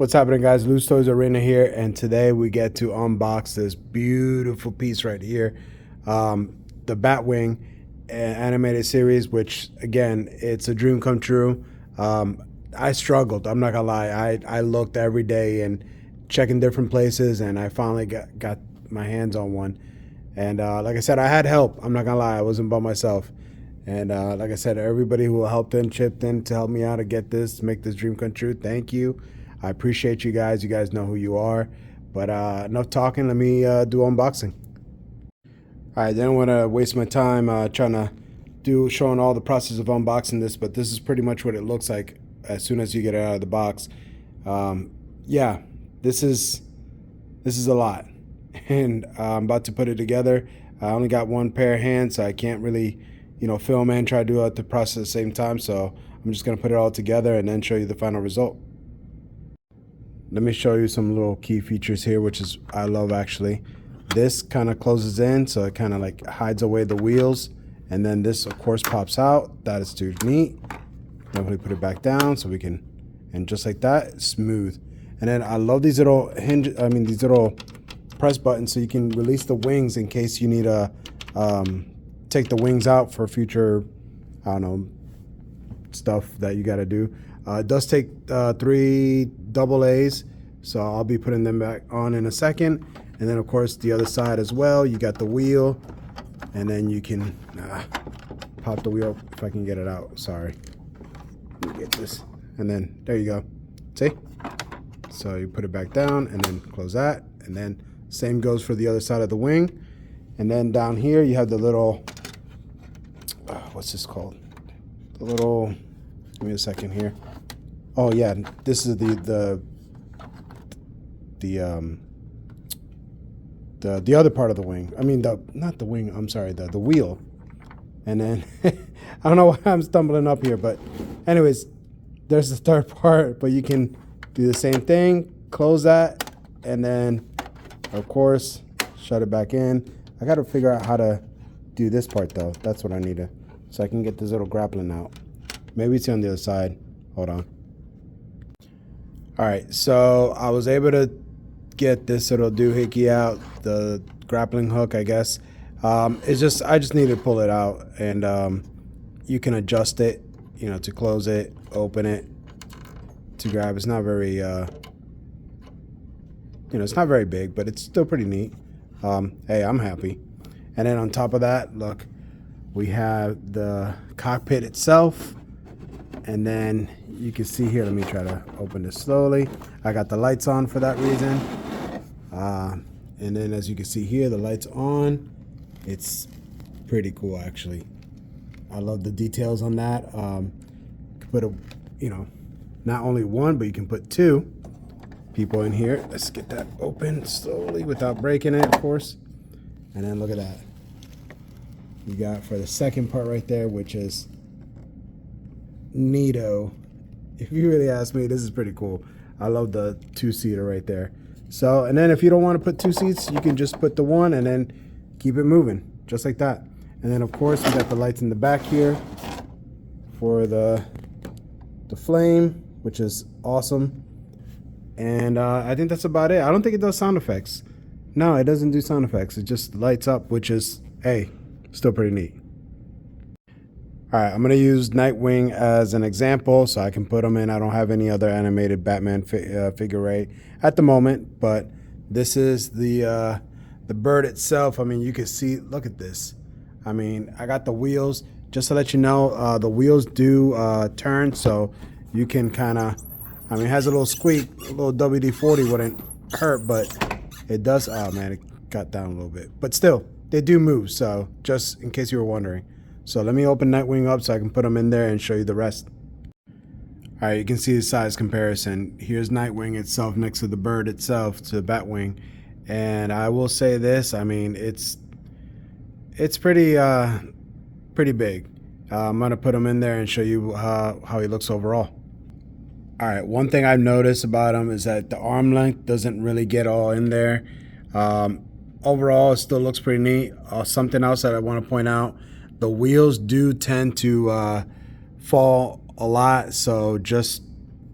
What's happening, guys? Loose Toys Arena here, and today we get to unbox this beautiful piece right here, the Batwing animated series, which again, it's a dream come true. I struggled, I'm not gonna lie. I looked every day and checking different places, and I finally got my hands on one. And like I said, I had help. I'm not gonna lie, I wasn't by myself. And like I said, everybody who helped in, chipped in to help me out to get this, make this dream come true, thank you. I appreciate you guys. You guys know who you are. But enough talking. Let me do unboxing. All right, don't want to waste my time trying to showing all the process of unboxing this, but this is pretty much what it looks like as soon as you get it out of the box. Yeah, this is a lot, and I'm about to put it together. I only got one pair of hands, so I can't really, film and try to do the process at the same time. So I'm just gonna put it all together and then show you the final result. Let me show you some little key features here, which is I love actually. This kind of closes in, so it kind of like hides away the wheels, and then this of course pops out. That is too neat. Definitely put it back down so we can, and just like that, it's smooth. And then I love these little these little press buttons, so you can release the wings in case you need to take the wings out for future, I don't know, stuff that you got to do. It does take 3 double A's, so I'll be putting them back on in a second. And then of course the other side as well, you got the wheel, and then you can pop the wheel if I can get it out. Sorry, let me get this, and then there you go. See? So you put it back down and then close that, and then same goes for the other side of the wing. And then down here you have the little what's this called? The little, give me a second here. Oh yeah, this is the other part of the wing. I mean, not the wing, I'm sorry, the wheel. And then I don't know why I'm stumbling up here, but anyways, there's the third part, but you can do the same thing, close that, and then of course shut it back in. I got to figure out how to do this part though. That's what I need to, so I can get this little grappling out. Maybe it's on the other side. Hold on. All right, so I was able to get this little doohickey out, the grappling hook, I guess. It's just, I just need to pull it out, and you can adjust it, to close it, open it, to grab. It's not very, it's not very big, but it's still pretty neat. Hey, I'm happy. And then on top of that, look, we have the cockpit itself. And then you can see here, let me try to open this slowly. I got the lights on for that reason. And then as you can see here, the lights on. It's pretty cool actually. I love the details on that. You can put not only one, but you can put 2 people in here. Let's get that open slowly without breaking it, of course. And then look at that. You got for the second part right there, which is neato. If you really ask me, this is pretty cool. I love the 2-seater right there. So, and then if you don't want to put 2 seats, you can just put the one and then keep it moving just like that. And then of course we got the lights in the back here for the flame, which is awesome. And I think that's about it. I don't think it does sound effects. No, it doesn't do sound effects. It just lights up, which is, hey, still pretty neat. All right, I'm going to use Nightwing as an example so I can put him in. I don't have any other animated Batman figure right at the moment, but this is the bird itself. I mean, you can see, look at this. I mean, I got the wheels. Just to let you know, the wheels do turn, so you can kind of, I mean, it has a little squeak. A little WD-40 wouldn't hurt, but it does. Oh man, it got down a little bit. But still, they do move, so just in case you were wondering. So let me open Nightwing up so I can put them in there and show you the rest. All right, you can see the size comparison. Here's Nightwing itself next to the bird itself, to the Batwing. And I will say this, I mean, it's pretty big. I'm gonna put him in there and show you how he looks overall. All right, one thing I've noticed about him is that the arm length doesn't really get all in there. Overall, it still looks pretty neat. Something else that I want to point out, the wheels do tend to fall a lot, so just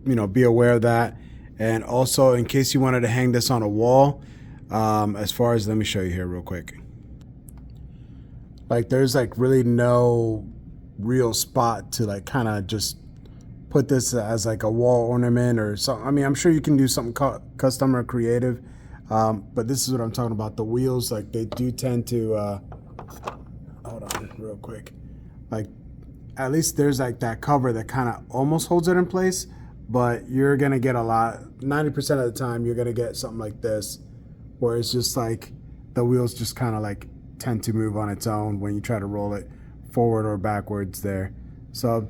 be aware of that. And also, in case you wanted to hang this on a wall, as far as, let me show you here real quick. Like, there's like really no real spot to like kind of just put this as like a wall ornament or something. I mean, I'm sure you can do something custom or creative, but this is what I'm talking about. The wheels, like, they do tend to hold on real quick, like, at least there's like that cover that kind of almost holds it in place, but you're gonna get a lot, 90% of the time you're gonna get something like this where it's just like the wheels just kind of like tend to move on its own when you try to roll it forward or backwards there. So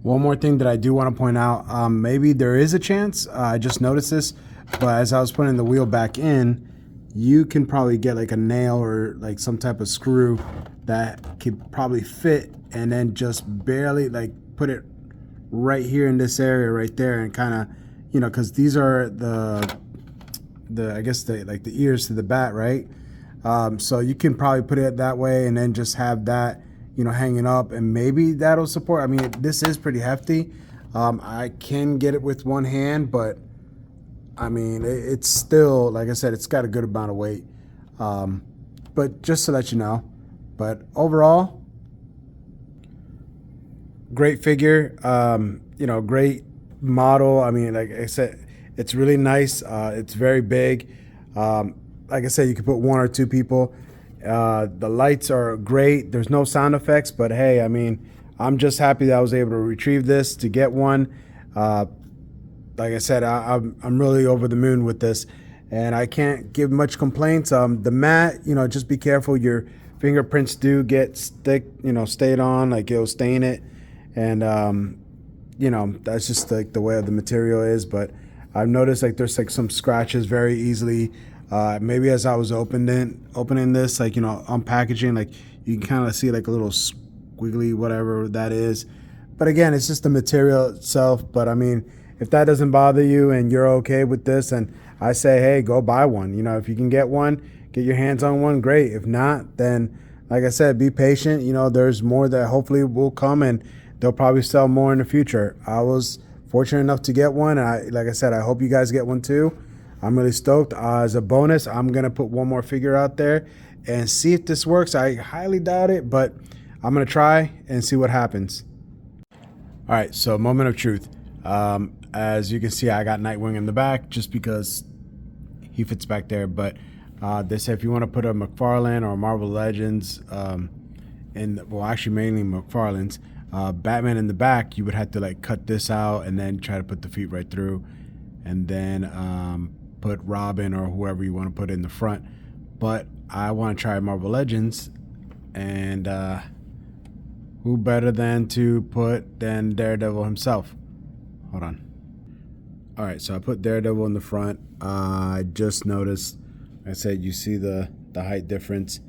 one more thing that I do want to point out, maybe there is a chance, I just noticed this, but as I was putting the wheel back in, you can probably get like a nail or like some type of screw that could probably fit, and then just barely like put it right here in this area right there, and kind of, you know, because these are the I guess the like the ears to the bat, right? So you can probably put it that way and then just have that, you know, hanging up, and maybe that'll support. I mean, this is pretty hefty. I can get it with one hand, but I mean, it's still, like I said, it's got a good amount of weight. But just to let you know, but overall, great figure, you know, great model. I mean, like I said, it's really nice. It's very big. Like I said, you can put one or two people. The lights are great. There's no sound effects, but hey, I mean, I'm just happy that I was able to retrieve this to get one. Like I said, I'm really over the moon with this, and I can't give much complaints. The mat, you know, just be careful. Your fingerprints do get stayed on, like it'll stain it, and you know, that's just like the way the material is. But I've noticed like there's like some scratches very easily. Maybe as I was opening this, like, you know, unpackaging, like you can kind of see like a little squiggly whatever that is. But again, it's just the material itself. But I mean, if that doesn't bother you and you're okay with this, and I say, hey, go buy one. You know, if you can get one, get your hands on one, great. If not, then like I said, be patient. You know, there's more that hopefully will come, and they'll probably sell more in the future. I was fortunate enough to get one, and like I said, I hope you guys get one too. I'm really stoked. As a bonus, I'm gonna put one more figure out there and see if this works. I highly doubt it, but I'm gonna try and see what happens. All right, so moment of truth. As you can see, I got Nightwing in the back just because he fits back there. But they say if you want to put a McFarlane or a Marvel Legends, well, actually mainly McFarlane's, Batman in the back, you would have to like cut this out and then try to put the feet right through, and then put Robin or whoever you want to put in the front. But I want to try Marvel Legends, and who better than to put than Daredevil himself? Hold on. All right, so I put Daredevil in the front. I just noticed, I said, you see the height difference.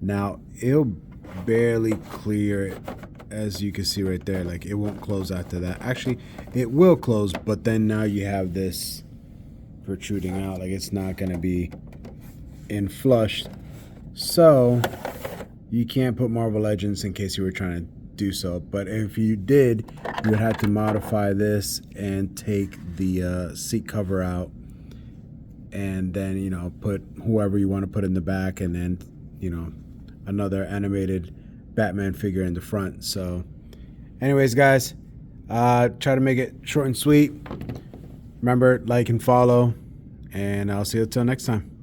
Now it'll barely clear it, as you can see right there. Like, it won't close after that. Actually, it will close, but then now you have this protruding out. Like, it's not gonna be in flush. So you can't put Marvel Legends in case you were trying to do so. But if you did, you would have to modify this and take the seat cover out, and then, you know, put whoever you want to put in the back, and then, you know, another animated Batman figure in the front. So anyways, guys, try to make it short and sweet. Remember, like and follow, and I'll see you till next time.